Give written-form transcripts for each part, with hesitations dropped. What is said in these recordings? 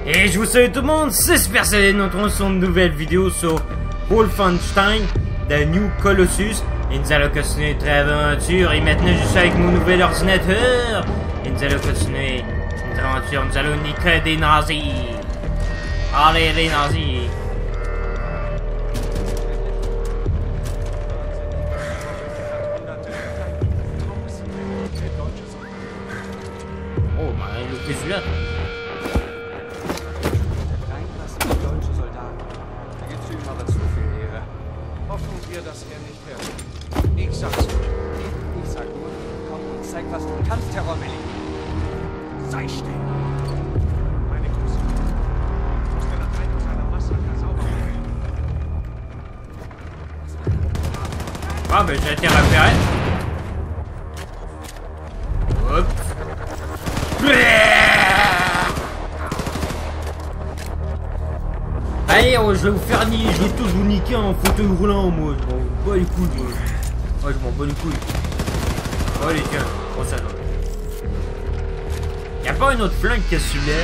Et je vous salue tout le monde, c'est Super Saiyan, notre sur une nouvelle vidéo sur Wolfenstein, The New Colossus. Et nous allons continuer notre aventure, et maintenant je suis avec mon nouvel ordinateur. Et nous allons continuer notre aventure, nous allons niquer des nazis. Allez les nazis. Oh, ben, le plus là. Hoffen wir, dass er nicht hört. Ich sag's nur. Ich sag nur, komm und zeig, was du kannst, Terrorwilli. Sei still. Meine Grüße. Ich muss den Eindruck seiner Massaker sauber machen. Ah, ben j'ai été repéré. Hop. Allez, je vais vous faire nier, je vais tous vous niquer en fauteuil roulant, moi. Je m'en bats les couilles, moi. Ouais, je m'en bats les couilles. Allez, tiens, prends ça, toi. Y'a pas un autre flingue que celui-là?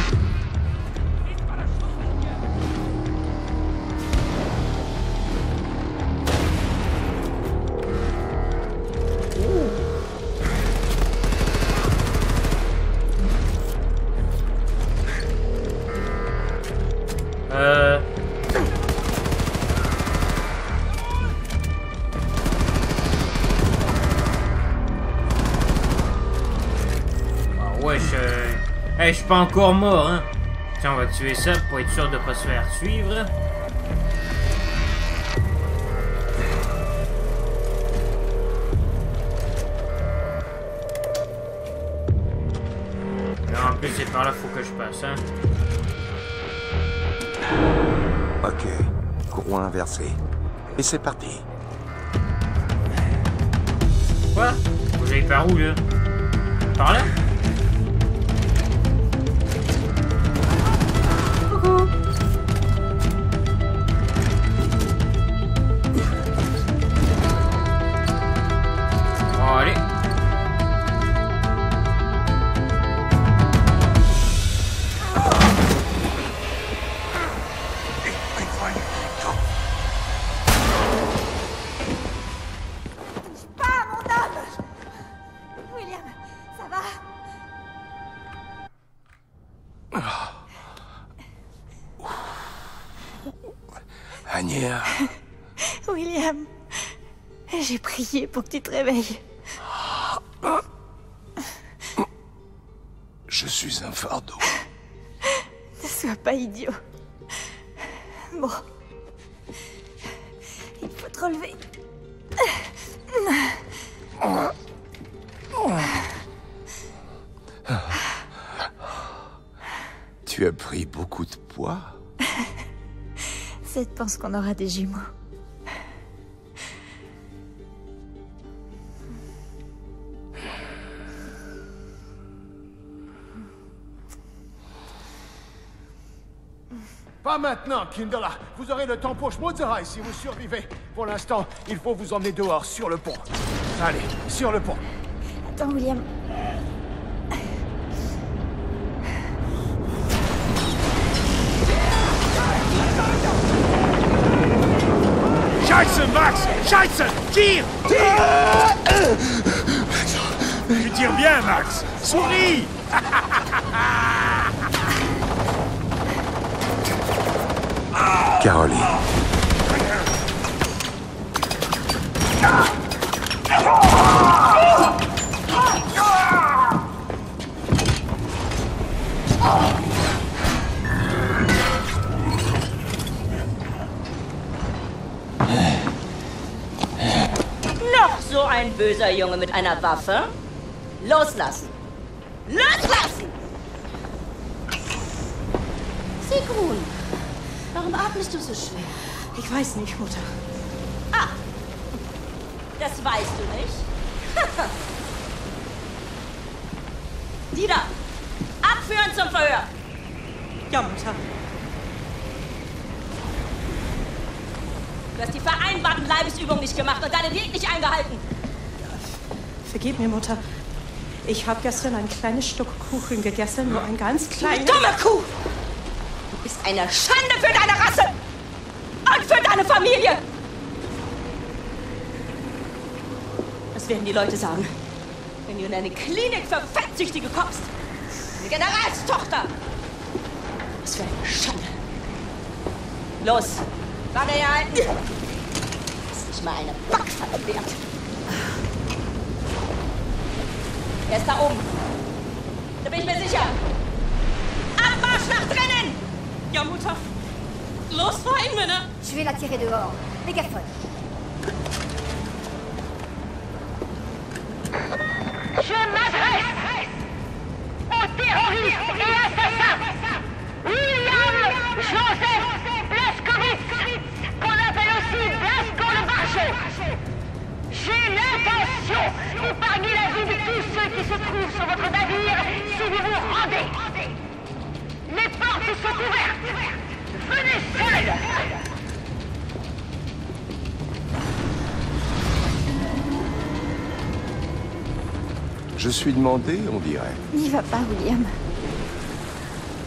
Hey, je suis pas encore mort, hein. Tiens, on va tuer ça pour être sûr de pas se faire suivre. Là, en plus, c'est par là, faut que je passe, hein. Ok, courroie inversé. Et c'est parti. Quoi? Faut que j'aille par où, là? Par là? Allez. Pas mon homme. William, ça va? Anya. William, j'ai prié pour que tu te réveilles. Je suis un fardeau. Ne sois pas idiot. Bon. Il faut te relever. Tu as pris beaucoup de poids? Seth pense qu'on aura des jumeaux. Pas maintenant, Kindala. Vous aurez le temps pour Schmutzerei si vous survivez. Pour l'instant, il faut vous emmener dehors, sur le pont. Allez, sur le pont. Attends, William. Scheiße, Max! Scheiße! Tire! Tire! Tu tires bien, Max! Souris! Caroline. Noch so ein böser Junge mit einer Waffe? Loslassen! Loslassen! Sigrun, warum atmest du so schwer? Ich weiß nicht, Mutter. Ah, das weißt du nicht? Die da! Abführen zum Verhör! Ja, Mutter. Du hast die vereinbarten Leibesübungen nicht gemacht und deine Diät nicht eingehalten. Vergib mir, Mutter. Ich habe gestern ein kleines Stück Kuchen gegessen, nur ein ganz kleines... Dumme Kuh! eine Schande für deine Rasse und für deine Familie. Was werden die Leute sagen, wenn du in eine Klinik für Fettsüchtige kommst? Eine Generalstochter. Was für eine Schande. Los, warte hier halten. Das ist nicht mal eine Backpfanne wert. Er ist da oben. Da bin ich mir sicher. Abmarsch nach drinnen! Ja, Mutter. Los, rein, Männer! Je vais la tirer dehors. Mégaphone. Je m'adresse aux terroristes et assassins William Joseph Blaskowitz, qu'on appelle aussi Blasco le Barjot. J'ai l'intention d'épargner la vie de tous ceux qui se trouvent sur votre navire si vous vous rendez. Les portes sont ouvertes. Venez seuls. Je suis demandé, on dirait. N'y va pas, William.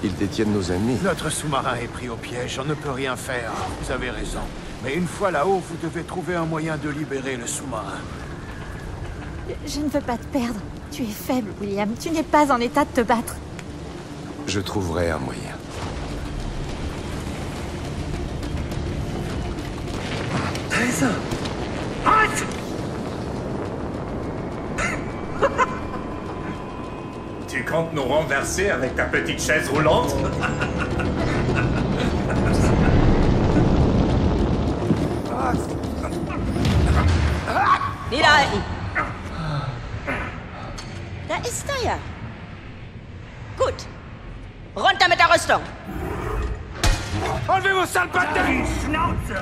Ils détiennent nos amis. Notre sous-marin est pris au piège, on ne peut rien faire. Vous avez raison. Mais une fois là-haut, vous devez trouver un moyen de libérer le sous-marin. Je ne veux pas te perdre. Tu es faible, William. Tu n'es pas en état de te battre. Je trouverai un moyen. Tu comptes nous renverser avec ta petite chaise roulante? Niederhalten! Da ist er ja. Gut. Runter mit der Rüstung. Enlevez vos sales batailles! Schnauze!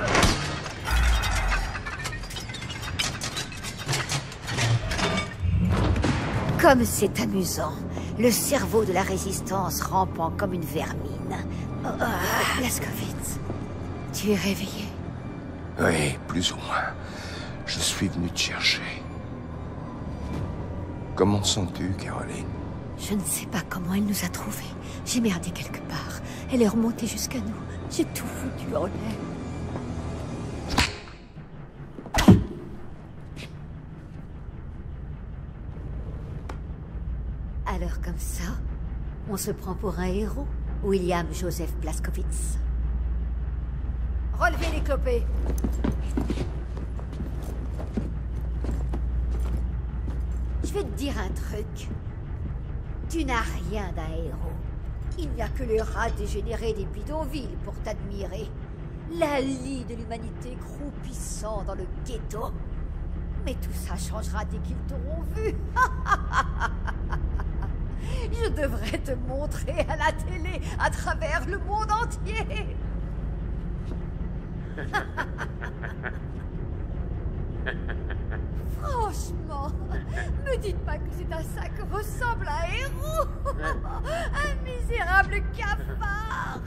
Comme c'est amusant. Le cerveau de la résistance rampant comme une vermine. Blaskowitz, tu es réveillé? Oui, plus ou moins. Je suis venu te chercher. Comment te sens-tu, Caroline? Je ne sais pas comment elle nous a trouvés. J'ai merdé quelque part. Elle est remontée jusqu'à nous. J'ai tout foutu en l'air. Alors comme ça, on se prend pour un héros, William Joseph Blaskowitz. Relevez les clopets. Je vais te dire un truc. Tu n'as rien d'un héros. Il n'y a que les rats dégénérés des bidonvilles pour t'admirer. La lie de l'humanité croupissant dans le ghetto. Mais tout ça changera dès qu'ils t'auront vu. Je devrais te montrer à la télé à travers le monde entier. Franchement, me dites pas que c'est à ça que ressemble un héros. Un misérable cafard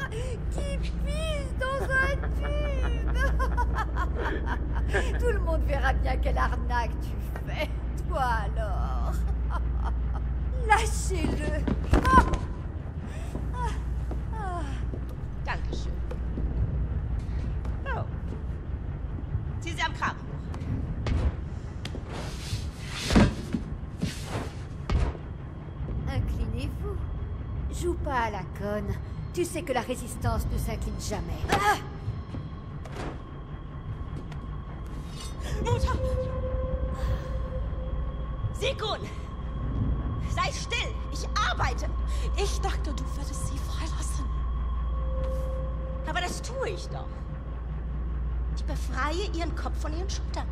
qui pisse dans un tube. Tout le monde verra bien quelle arnaque tu fais. Toi alors. Lâchez-le. Dankeschön. Oh. Zieh sie am Kragen hoch. Inclinez-vous. Joue pas à la conne. Tu sais que la résistance ne s'incline jamais. Mutter! Sigrun! Sei still! Ich arbeite! Ich dachte, du würdest sie freilassen. Aber das tue ich doch. Ich befreie ihren Kopf von ihren Schultern.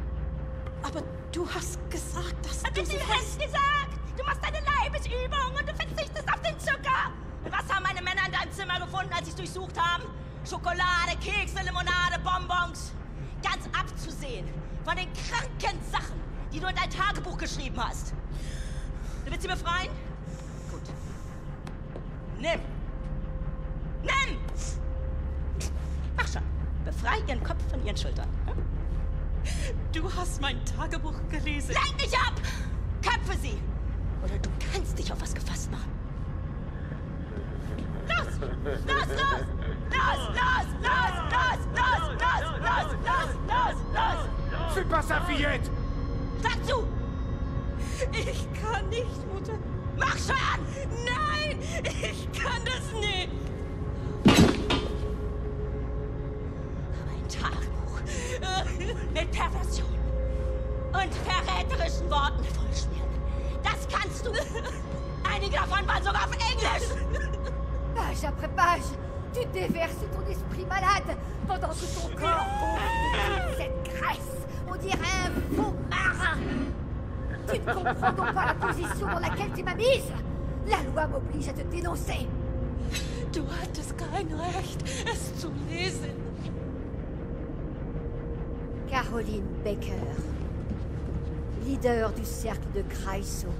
Aber du hast gesagt, dass Was du hast du sie gesagt? Du machst deine Leibesübung und du verzichtest auf den Zucker. Und was haben meine Männer in deinem Zimmer gefunden, als sie es durchsucht haben? Schokolade, Kekse, Limonade, Bonbons. Ganz abzusehen von den kranken Sachen, die du in dein Tagebuch geschrieben hast. Du willst sie befreien? Gut. Nimm! Nimm! Mach schon. Befrei ihren Kopf von ihren Schultern. Hm? Du hast mein Tagebuch gelesen. Lenk nicht ab! Köpfe sie! Oder du kannst dich auf was gefasst machen. Los! Los, los! Los! Fais pas ça, fillette! Sag zu! Ich kann nicht, Mutter. Mach schon! Nein, ich kann das nicht. Ein Tagebuch mit Perversion und verräterischen Worten vollschmieren. Das kannst du. Einige davon waren sogar auf Englisch. Page après page, tu déverses ton esprit malade pendant que ton corps pompe de cette graisse. On dirait un faux marin. Tu ne comprends donc pas la position dans laquelle tu m'as mise. La loi m'oblige à te dénoncer. Du hattest kein Recht, es zu lesen. Caroline Baker, leader du cercle de Kreisau.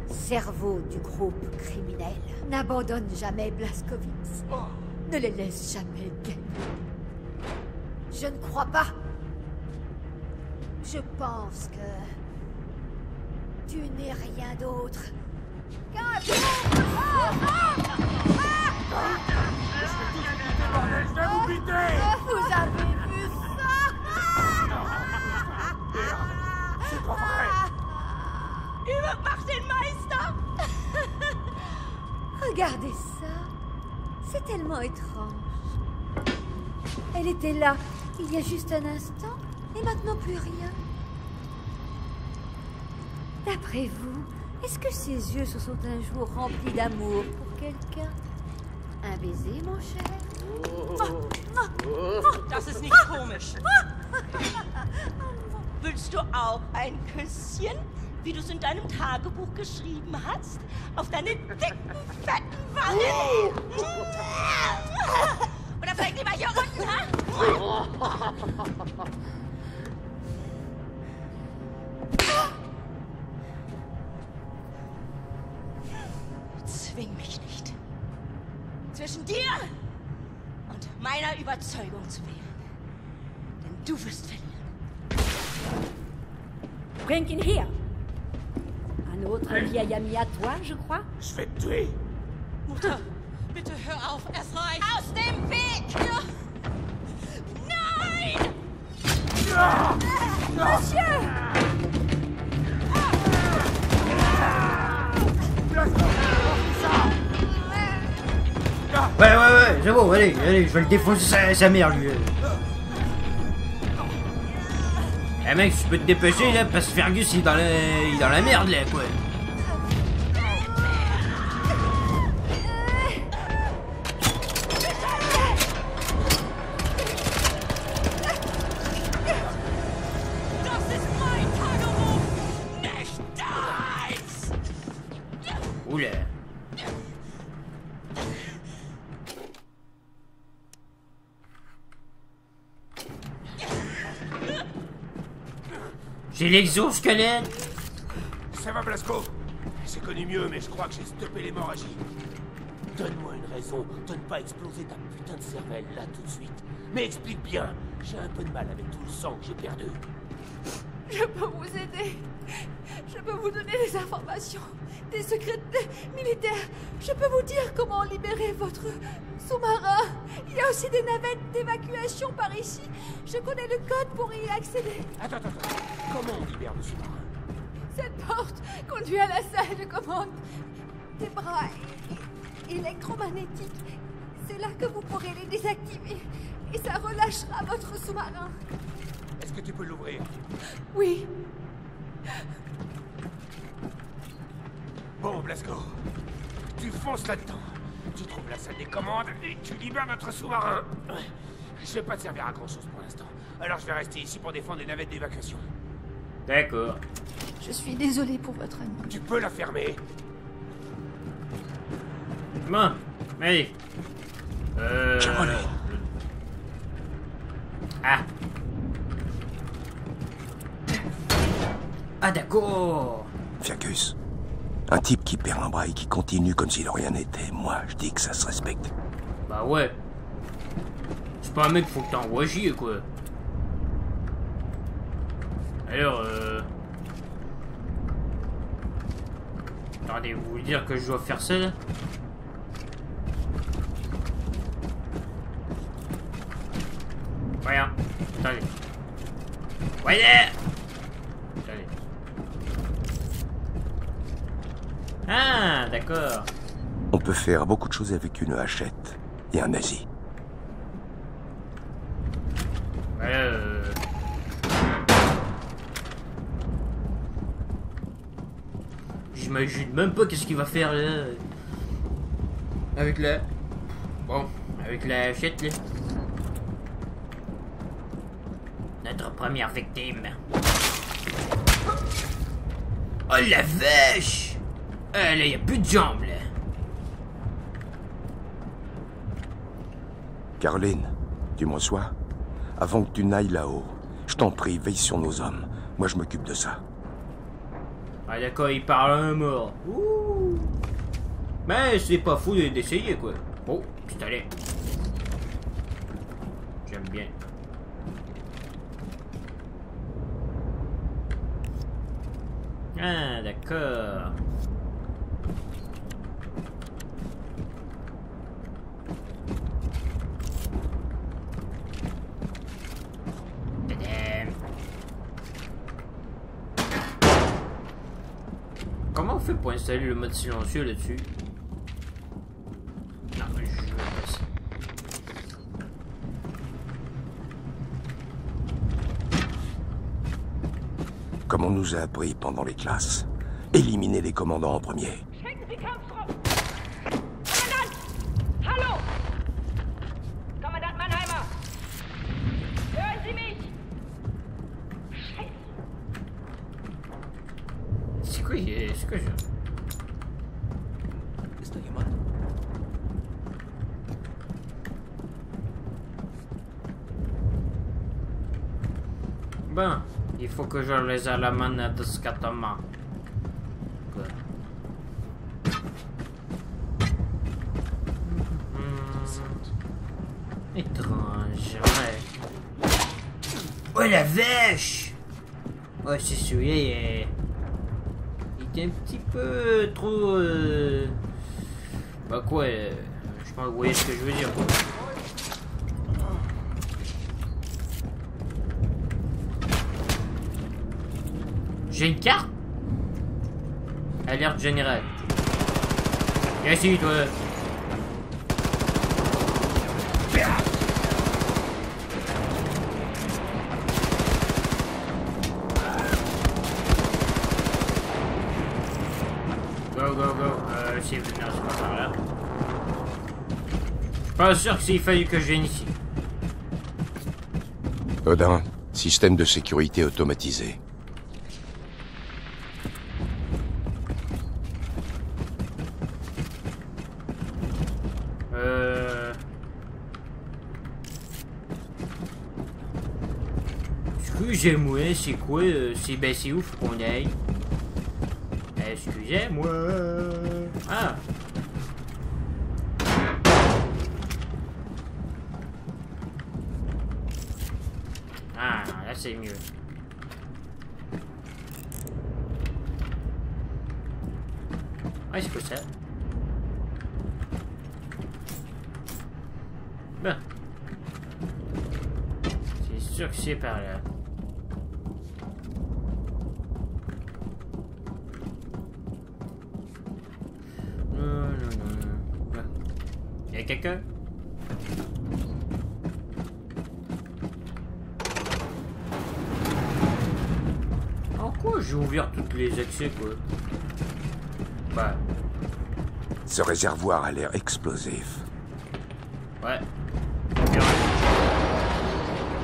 Cerveau du groupe criminel. N'abandonne jamais Blazkowicz. Ne les laisse jamais gagner. Je ne crois pas. Je pense que tu n'es rien d'autre qu'un Vous avez vu ça? C'est pas vrai! Übermacht den Meister! Regardez ça. C'est tellement étrange. Elle était là il y a juste un instant et maintenant plus rien. D'après vous, est-ce que ses yeux se sont un jour remplis d'amour pour quelqu'un? Un baiser, mon cher? Das ist nicht komisch. Willst du auch ein Küsschen, wie du es in deinem Tagebuch geschrieben hast? Auf deine dicken, fetten Wangen? Oder vielleicht lieber hier unten, ha? Zwing mich nicht. Zwischen dir und meiner Überzeugung zu wählen. Denn du wirst verlieren. Bring ihn her. Un autre vieil ami à toi, je crois. Je vais te tuer! Mutter, bitte hör auf, es reicht. Aus dem Weg! Nein! Monsieur! Ouais, c'est bon, allez, je vais le défoncer sa mère, lui. Eh mec, tu peux te dépêcher, là, parce que Fergus, il est dans la merde, là, quoi. Das ist mein Tagebuch, nicht deins! Oula. J'ai l'exosquelette. Ça va, Blasco? J'ai connu mieux, mais je crois que j'ai stoppé l'hémorragie. Donne-moi une raison de ne pas exploser ta putain de cervelle, là, tout de suite. Mais explique bien. J'ai un peu de mal avec tout le sang que j'ai perdu. Je peux vous aider. Je peux vous donner des informations, des secrets militaires. Je peux vous dire comment libérer votre sous-marin. Il y a aussi des navettes d'évacuation par ici. Je connais le code pour y accéder. Attends. Comment on libère le sous-marin? Cette porte conduit à la salle de commande. Des bras électromagnétiques. C'est là que vous pourrez les désactiver. Et ça relâchera votre sous-marin. Est-ce que tu peux l'ouvrir? Oui. Bon, Blasco. Tu fonces là-dedans. Tu trouves la salle des commandes et tu libères notre sous-marin. Je vais pas te servir à grand-chose pour l'instant. Alors je vais rester ici pour défendre les navettes d'évacuation. D'accord. Je suis désolée pour votre ami. Tu peux la fermer? Bon, allez. Caroline. Ah d'accord. Fergus. Un type qui perd un bras et qui continue comme si de rien n'était. Moi, je dis que ça se respecte. Bah ouais. C'est pas un mec, faut que t'envoies chier, quoi. Alors, attendez, vous voulez dire que je dois faire ça, là? Rien. Attendez. Voyez. Ah, d'accord. On peut faire beaucoup de choses avec une hachette et un nazi. J'imagine même pas qu'est-ce qu'il va faire là. Avec la... Bon, avec la hachette là. Notre première victime. Oh la vache! Là, y a plus de jambes là. Caroline, tu me reçois? Avant que tu n'ailles là-haut, je t'en prie, veille sur nos hommes. Moi, je m'occupe de ça. Ah d'accord, il parle à un mort. Ouh. Mais c'est pas fou d'essayer quoi. Oh, pistolet. J'aime bien. Ah d'accord. Comment on fait pour installer le mode silencieux là-dessus? Non, mais je vais passer. Comme on nous a appris pendant les classes, éliminer les commandants en premier. Schicken Sie Kampftruppen! Kommandant! Hallo! Kommandant Mannheimer! Hören Sie mich! C'est quoi je... Ist da jemand? Bon, il faut que je les ai à la main discrètement. Étrange, ouais. Oh la vache! Ouais, c'est celui-là, il était un petit peu trop... Bah quoi, je pense que vous voyez ce que je veux dire. J'ai une carte? Alerte générale. Viens ici, toi. Go, go, go. C'est non, c'est pas par là. Je suis pas sûr que s'il fallu que je vienne ici. Odin, système de sécurité automatisé. Excusez-moi, c'est quoi? C'est où faut qu'on aille? Excusez-moi. Ah. Ah, là c'est mieux. Ouais, c'est quoi ça? Ben. C'est sûr que c'est par là. Y'a quelqu'un? En quoi j'ai ouvert toutes les accès quoi? Bah. Ce réservoir a l'air explosif. Ouais.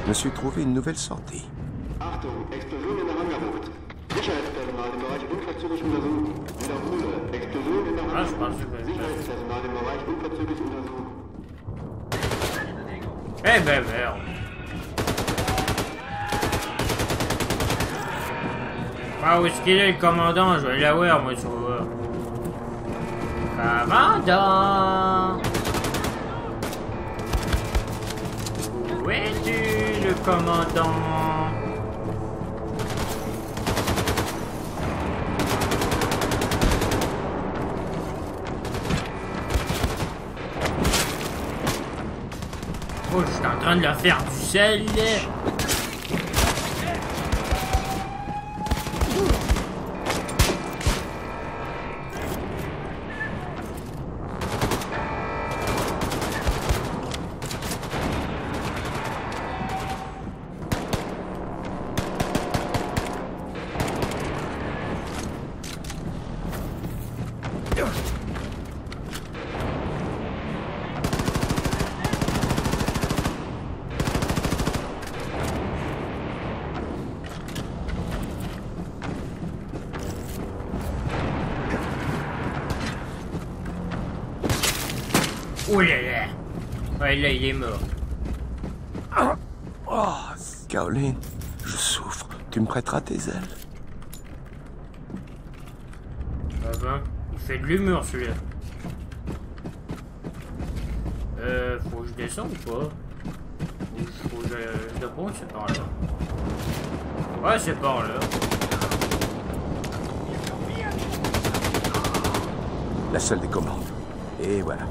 Je me suis trouvé une nouvelle sortie. Achtung, Explosion in der Hangarbucht. Sicherheitspersonal im Bereich unverzüglich untersuchen. Wiederhole, Explosion in der Hangarbucht. Sicherheitspersonal im Bereich unverzüglich untersuchen. Eh ben merde. Ah, où est-ce qu'il est le commandant? Je vais l'avoir moi sur... Commandant! Où es-tu le commandant? Oh, je suis en train de leur faire du sel. Oh là là. Ouais, là, il est mort. Oh, Caroline, je souffre. Tu me prêteras tes ailes. Ah ben, il fait de l'humour celui-là. Faut que je descende ou pas? Faut que je réponds, c'est par là. Ouais, c'est par là. La salle des commandes. Et voilà.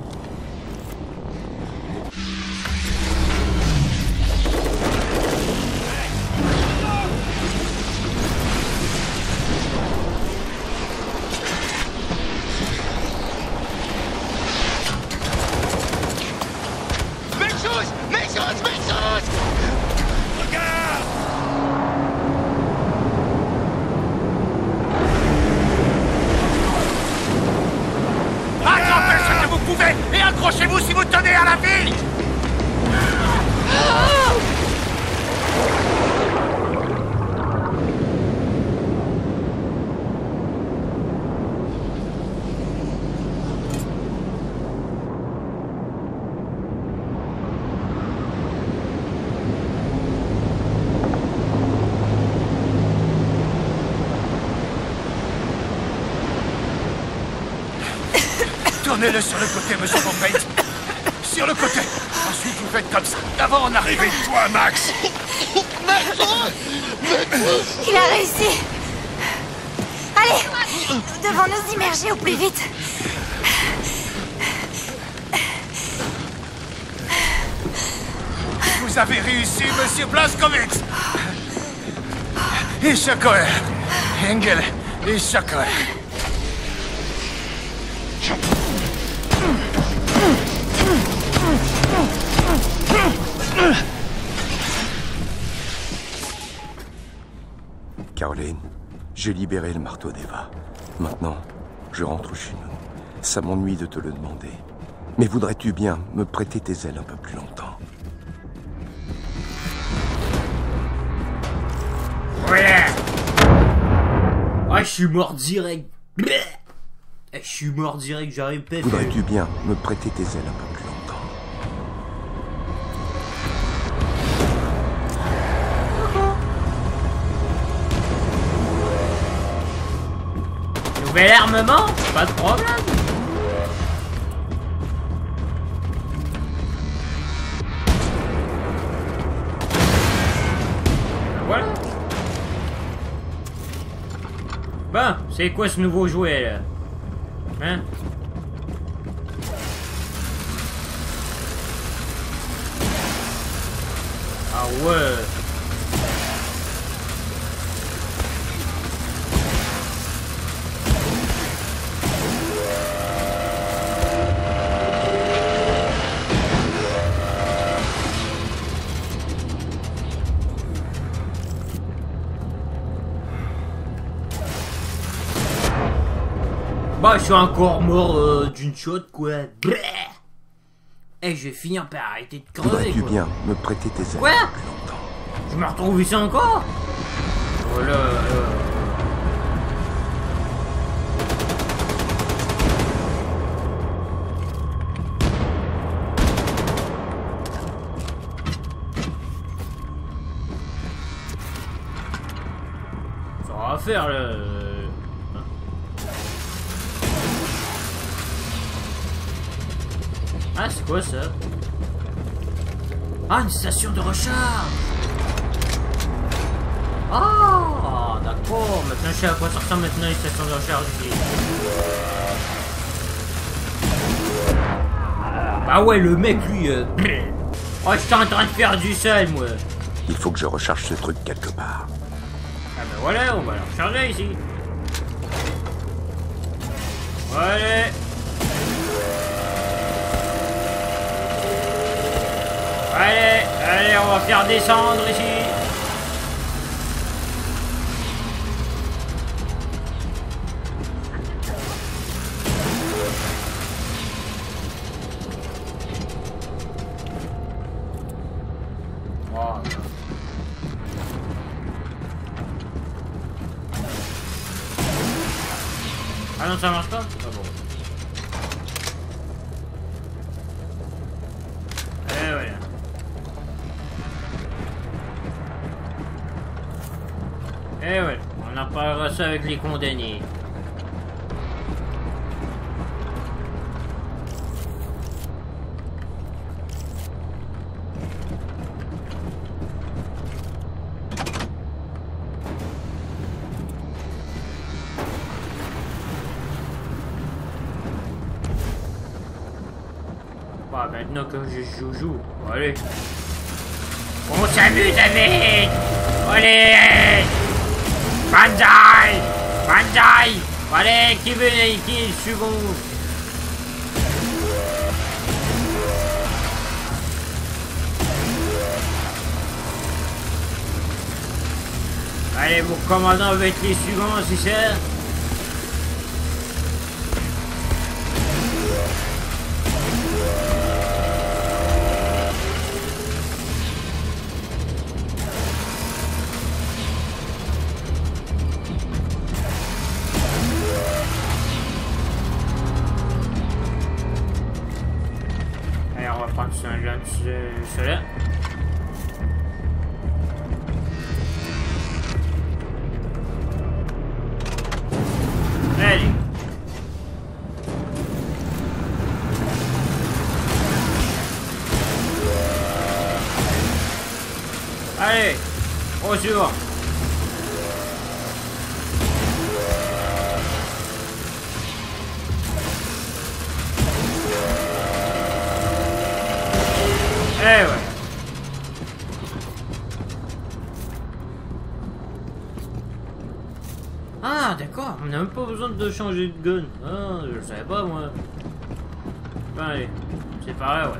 Attrapez ce que vous pouvez et accrochez-vous si vous tenez à la vie. Tournez-le sur le côté, monsieur Von Payne. Sur le côté. Ensuite, vous faites comme ça. Avant en arriver. Toi, Max. Il a réussi. Allez, nous devons nous immerger au plus vite. Vous avez réussi, monsieur Blazkowicz. Issaquah. Engel. Issaquah. Caroline, j'ai libéré le marteau d'Eva. Maintenant, je rentre chez nous. Ça m'ennuie de te le demander. Mais voudrais-tu bien me prêter tes ailes un peu plus longtemps? Ouais. Ah, je suis mort direct. Je suis mort direct, j'arrive pas. Voudrais-tu bien me prêter tes ailes un peu plus longtemps? Nouvel armement? Pas de problème. Voilà. Bon, c'est quoi ce nouveau jouet là? Hein? Ah ouais. Bah, je suis encore mort d'une shot, quoi. Et je vais finir par arrêter de crever, Voudrais-tu quoi. bien me prêter tes ailes Quoi? un peu plus longtemps? Je me retrouve ici encore? Voilà. Ça va faire, là. Ah, c'est quoi ça? Ah, une station de recharge! Ah, d'accord. Maintenant, je sais à quoi ça ressemble maintenant, une station de recharge ici. Ah ouais, le mec, lui... Oh, je suis en train de faire du sel, moi. Il faut que je recharge ce truc quelque part. Ah ben voilà, on va le recharger ici. Allez. Allez, allez, on va faire descendre ici. Oh. Ah non, ça marche pas? Ah bon. Eh ouais, on en parlera ça avec les condamnés. Bah maintenant que je joue, allez. On s'amuse avec. Allez. Banzai! Banzai! Allez, qui est le second? Allez, mon commandant va être les suivants, c'est ça? Cela. Allez. Allez, au suivant. Eh ouais. Ah d'accord, on n'a même pas besoin de changer de gun. Ah, je le savais pas moi. Bon, allez, c'est pareil, ouais.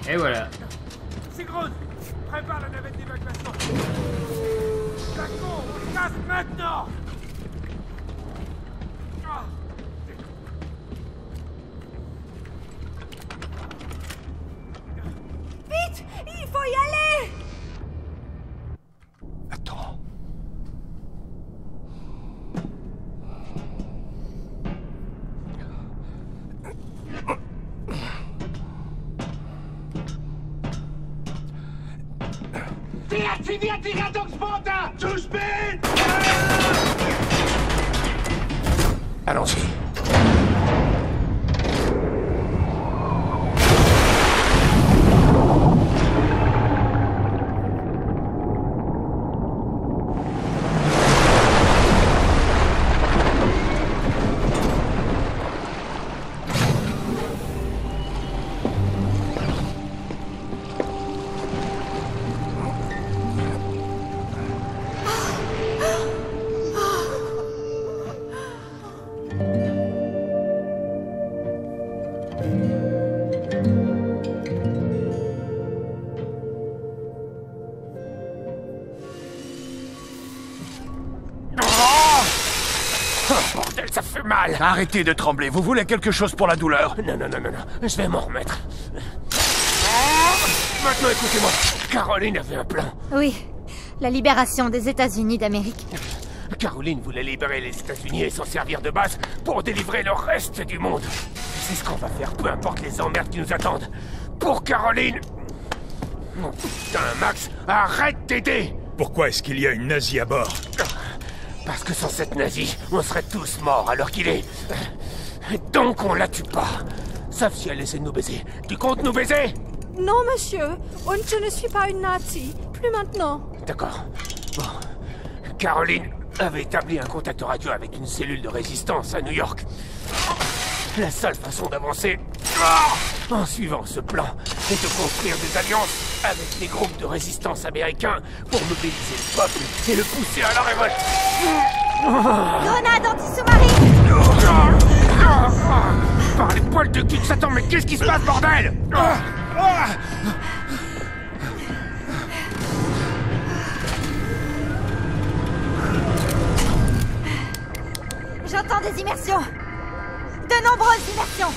Et voilà. C'est Grosse, prépare la navette d'évacuation. Jaco, on casse maintenant. Vite, il faut y aller. Attends. Deaktiviert die Rettungsboote! Zu spät! Allons-y. Bordel, ça fait mal! Arrêtez de trembler, vous voulez quelque chose pour la douleur? Non, je vais m'en remettre. Maintenant, écoutez-moi. Caroline avait un plan. Oui, la libération des États-Unis d'Amérique. Caroline voulait libérer les États-Unis et s'en servir de base pour délivrer le reste du monde. C'est ce qu'on va faire, peu importe les emmerdes qui nous attendent. Pour Caroline... Oh putain, Max, arrête d'aider! Pourquoi est-ce qu'il y a une nazie à bord? Parce que sans cette nazie, on serait tous morts à l'heure qu'il est. Donc on la tue pas. Sauf si elle essaie de nous baiser. Tu comptes nous baiser? Non, monsieur. Je ne suis pas une nazie. Plus maintenant. D'accord. Bon. Caroline avait établi un contact radio avec une cellule de résistance à New York. La seule façon d'avancer, en suivant ce plan, est de construire des alliances avec les groupes de résistance américains pour mobiliser le peuple et le pousser à la révolte. Grenade anti-sous-marine! Par les poils de cul de Satan, mais qu'est-ce qui se passe, bordel? J'entends des immersions. De nombreuses immersions.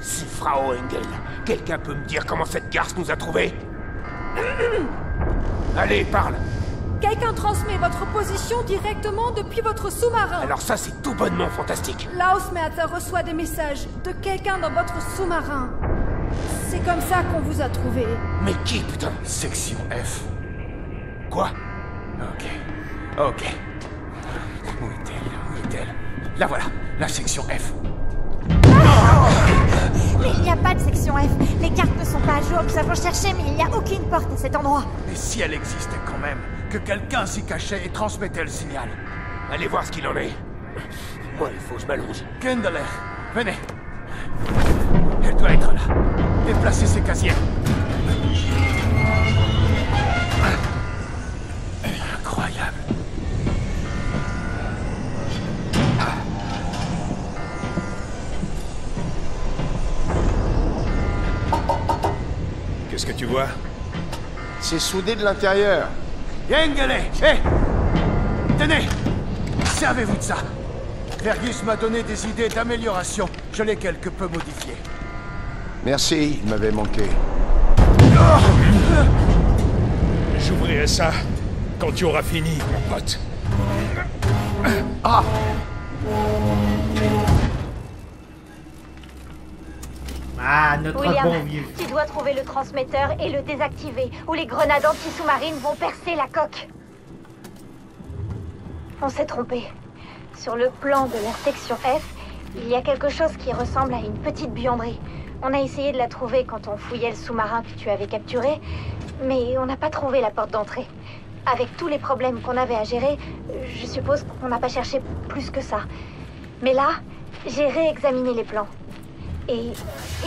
C'est Frau Engel. Quelqu'un peut me dire comment cette garce nous a trouvés? Allez, parle. Quelqu'un transmet votre position directement depuis votre sous-marin. Alors ça, c'est tout bonnement fantastique. L'Hausmatter reçoit des messages de quelqu'un dans votre sous-marin. C'est comme ça qu'on vous a trouvé. Mais qui, putain? Section F. Quoi? Ok. Où est-elle? La voilà, la section F. Mais il n'y a pas de section F. Les cartes ne sont pas à jour. Nous avons cherché, mais il n'y a aucune porte à cet endroit. Mais si elle existait quand même, que quelqu'un s'y cachait et transmettait le signal. Allez voir ce qu'il en est. Moi, il faut que je m'allonge. Kendall, venez. Elle doit être là. Déplacez ces casiers. Incroyable. Qu'est-ce que tu vois? C'est soudé de l'intérieur. Yengele! Hé! Tenez! Servez-vous de ça! Fergus m'a donné des idées d'amélioration. Je l'ai quelque peu modifié. Merci, il m'avait manqué. J'ouvrirai ça quand tu auras fini, mon pote. Ah! Ah, notre William, bon vieux. tu dois trouver le transmetteur et le désactiver, ou les grenades anti-sous-marines vont percer la coque. On s'est trompé. Sur le plan de la section F, il y a quelque chose qui ressemble à une petite buanderie. On a essayé de la trouver quand on fouillait le sous-marin que tu avais capturé, mais on n'a pas trouvé la porte d'entrée. Avec tous les problèmes qu'on avait à gérer, je suppose qu'on n'a pas cherché plus que ça. Mais là, j'ai réexaminé les plans. Et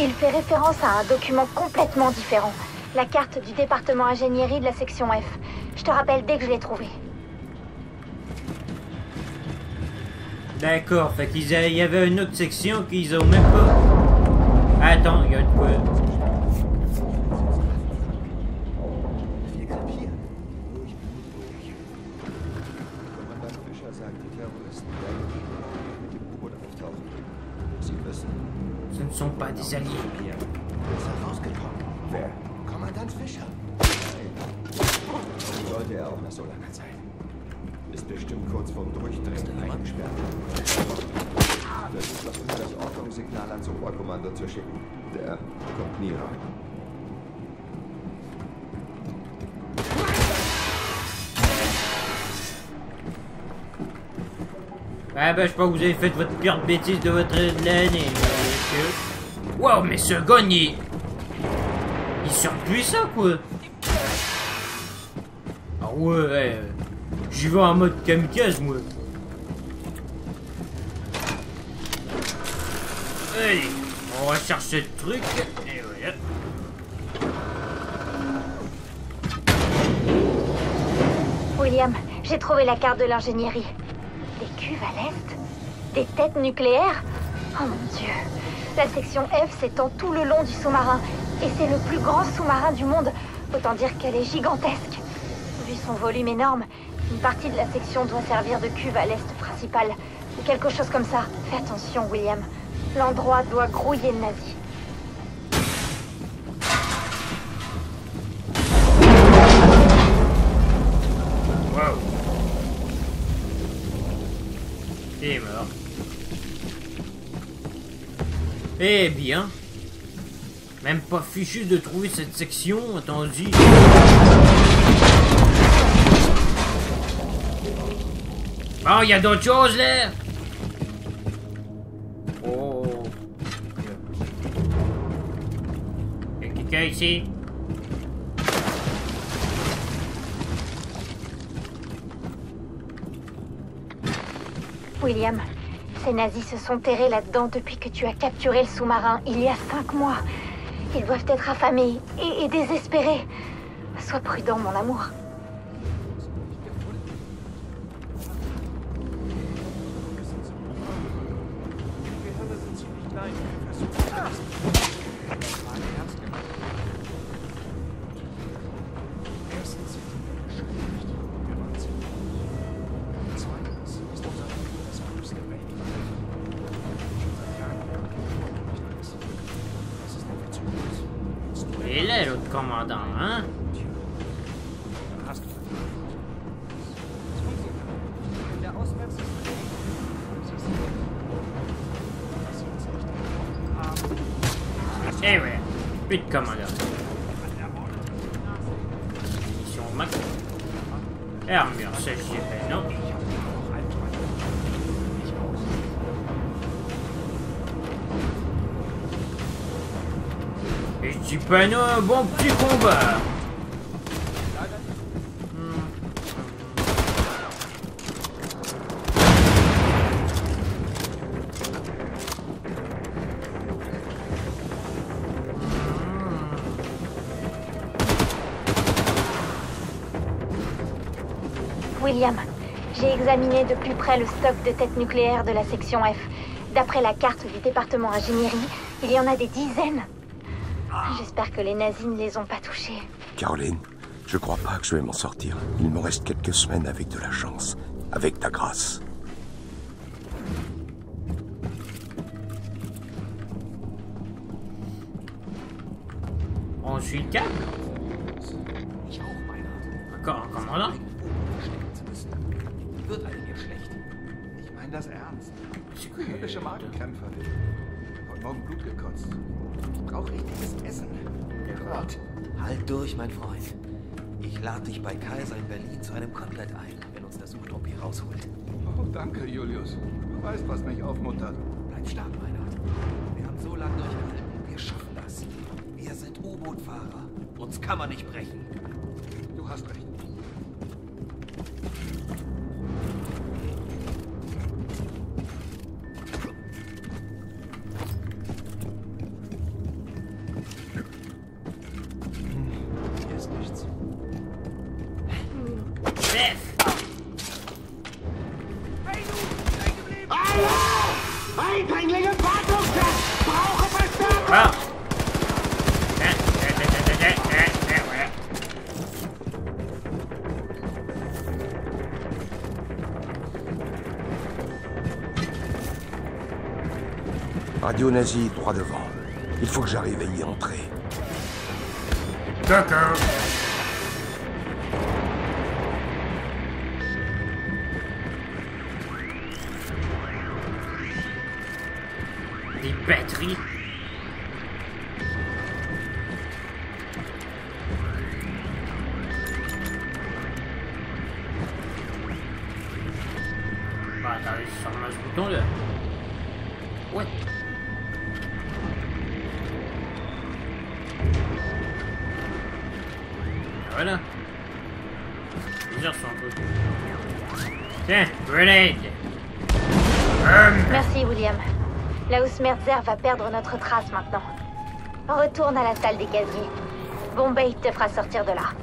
il fait référence à un document complètement différent. La carte du département ingénierie de la section F. Je te rappelle dès que je l'ai trouvée. D'accord, fait qu'il y avait une autre section qu'ils ont même pas... Attends, il y a de quoi... Ce ne sont pas des alliés. Wer? Kommandant Fischer. Sollte er auch nach so langer Zeit. Ist bestimmt kurz vorm Durchdrehen eingesperrt. Das ist doch nur das Ordnungssignal ans Oberkommando zu schicken. Der kommt nie rein. Ah ben, je crois que vous avez fait votre pire bêtise de votre l'année, monsieur. Wow, mais ce gun, il surpuissant, quoi. Ah ouais, j'y vais en mode kamikaze, moi. Allez, on va chercher le truc, et voilà. William, j'ai trouvé la carte de l'ingénierie. Des cuves à l'est? Des têtes nucléaires? Oh mon Dieu. La section F s'étend tout le long du sous-marin. Et c'est le plus grand sous-marin du monde. Autant dire qu'elle est gigantesque. Vu son volume énorme, une partie de la section doit servir de cuve à l'est principal. Ou quelque chose comme ça. Fais attention, William. L'endroit doit grouiller le nazi. Wow. Il est mort. Eh bien. Même pas fichu de trouver cette section, attendu. Bon, il y a d'autres choses là. Oh. Il y a quelqu'un ici. William, ces nazis se sont terrés là-dedans depuis que tu as capturé le sous-marin il y a 5 mois. Ils doivent être affamés et désespérés. Sois prudent, mon amour. Et là, l'autre commandant, hein? Plus de commandeur. Mission max. Armure, ça je dirais non. Et je dis pas non, un bon petit combat. William, j'ai examiné de plus près le stock de têtes nucléaires de la section F. D'après la carte du département ingénierie, il y en a des dizaines. J'espère que les nazis ne les ont pas touchés. Caroline, je crois pas que je vais m'en sortir. Il me reste quelques semaines avec de la chance. Avec ta grâce. On suit le cap. Encore un commandant. Wird einem hier schlecht. Ich meine das ernst. Typische Magenkrämpfe. Heute Morgen Blut gekotzt. Ich brauche richtiges Essen. Gott. Halt durch, mein Freund. Ich lade dich bei Kaiser in Berlin zu einem Kotelett ein, wenn uns der Suchtrupp hier rausholt. Oh, danke, Julius. Du weißt, was mich aufmuntert. Bleib stark, Reinhard. Wir haben so lange durchgehalten. Wir schaffen das. Wir sind U-Boot-Fahrer. Uns kann man nicht brechen. Du hast recht. Eindringlinge, Wartungstest! Brauche Verstärkung! Ah. Radio nazi droit devant. Il faut que j'arrive à y entrer. D'accord. Des batteries. Bah attendez, c'est sûrement ce bouton là. Ouais. Voilà. Les heures sont un peu. Tiens, grenade. Merci, William. La Hausmerzer va perdre notre trace maintenant. Retourne à la salle des casiers. Bombay te fera sortir de là.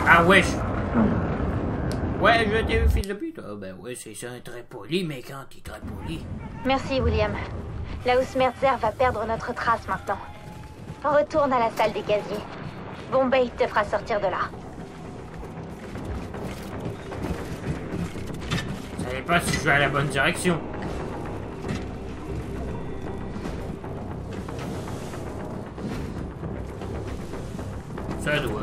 Ah wesh. Ouais, je t'ai vu, fils de pute. Oh, ben ouais, c'est ça, très poli, mais quand il est très poli. Merci, William. La Hausmerzer va perdre notre trace maintenant. Retourne à la salle des casiers. Bombay te fera sortir de là. Je savais pas si je vais à la bonne direction. Ça doit.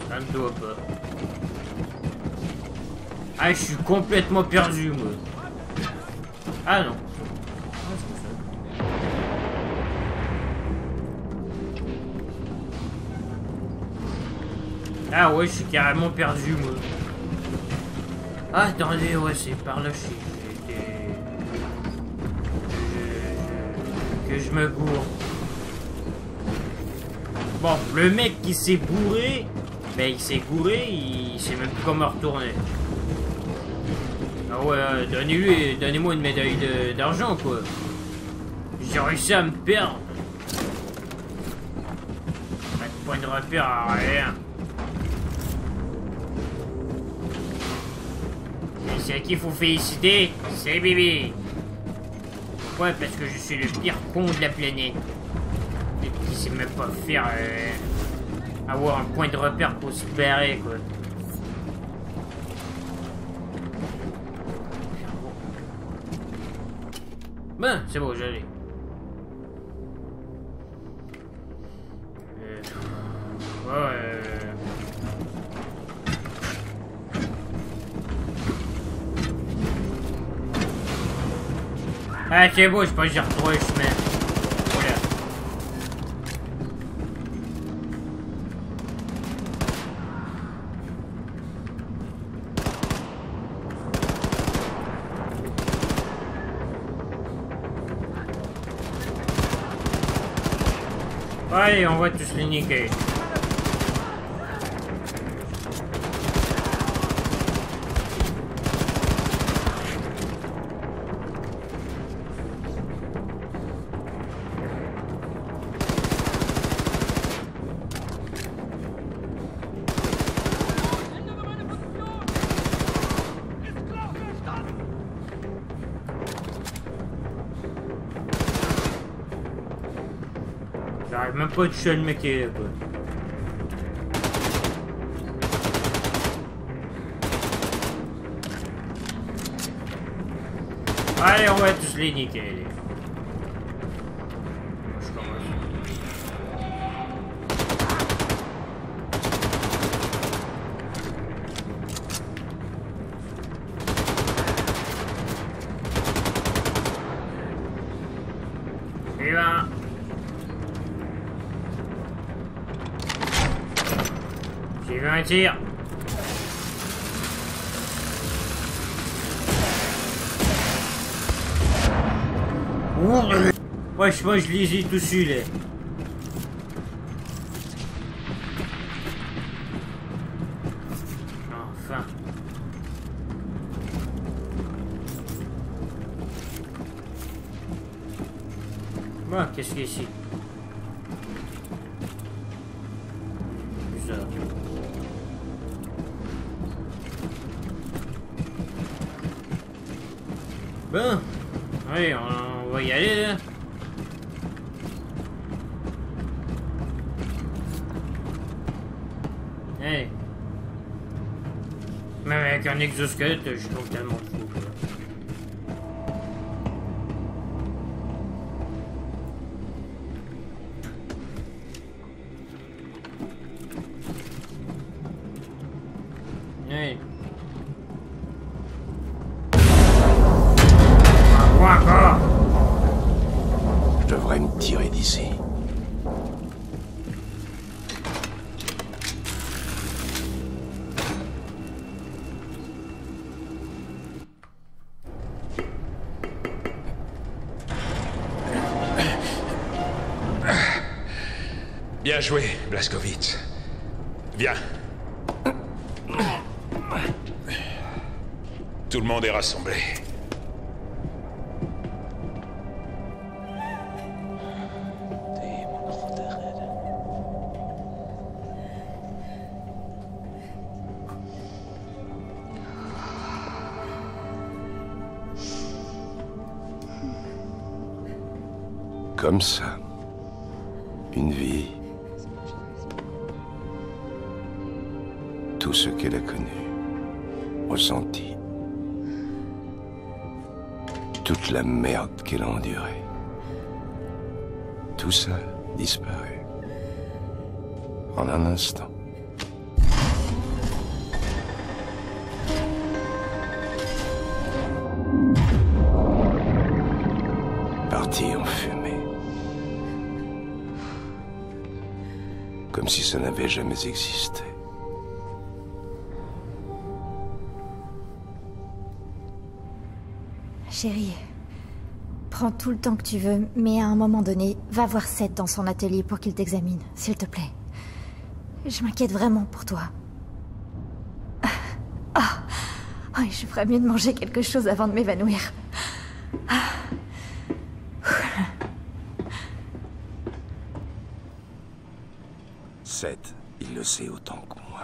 Ça ne doit pas. Ah, je suis complètement perdu, moi. Ah non. Ah ouais, je suis carrément perdu, moi. Ah, attendez, ouais, c'est par là que je me gourre. Bon, le mec qui s'est bourré, ben il s'est gouré, il sait même plus comment retourner. Ah ouais, donnez-moi une médaille d'argent, quoi. J'ai réussi à me perdre. Pas de point de repère à rien. Et c'est à qui il faut féliciter, c'est Bibi. Ouais, parce que je suis le pire con de la planète. Les petits c'est même pas faire avoir un point de repère pour se barrer quoi. Ben, c'est bon, j'allais. Ah, c'est bon, je pense que j'ai retrouvé le chemin. Voilà. Allez, on va tous les niquer. J'arrive même pas à toucher le mec qui est là, quoi. Allez, on va tous les niquer. Je commence. Et ben. J'ai vu un tir. Ouais, je pense que je les ai tous su là. Enfin. Bon, qu'est-ce qu'il y a ici? Bizarre. Bon, allez, on va y aller là. Hey. Même avec un exosquelette, je trouve tellement fou. Hey. Quoi encore? Je devrais me tirer d'ici. Bien joué, Blazkowicz. Viens. Tout le monde est rassemblé. Comme ça. Une vie. Tout ce qu'elle a connu, ressenti. Toute la merde qu'elle a endurée. Tout ça disparu. En un instant. Parti en fumée. Comme si ça n'avait jamais existé. Chérie, prends tout le temps que tu veux, mais à un moment donné, va voir Seth dans son atelier pour qu'il t'examine, s'il te plaît. Je m'inquiète vraiment pour toi. Oh, je ferais mieux de manger quelque chose avant de m'évanouir. Seth, il le sait autant que moi.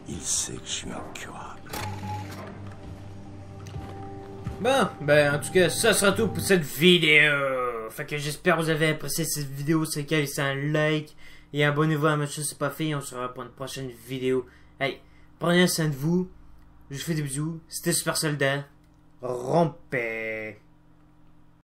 Il sait que je suis incurable. Bon, ben en tout cas, ça sera tout pour cette vidéo. fait que j'espère que vous avez apprécié cette vidéo. C'est le cas, laissez un like et abonnez-vous à ma chaîne si c'est pas fait. Et on se revoit pour une prochaine vidéo. Hey, prenez soin de vous. Je vous fais des bisous. C'était Super Soldat. Rompez.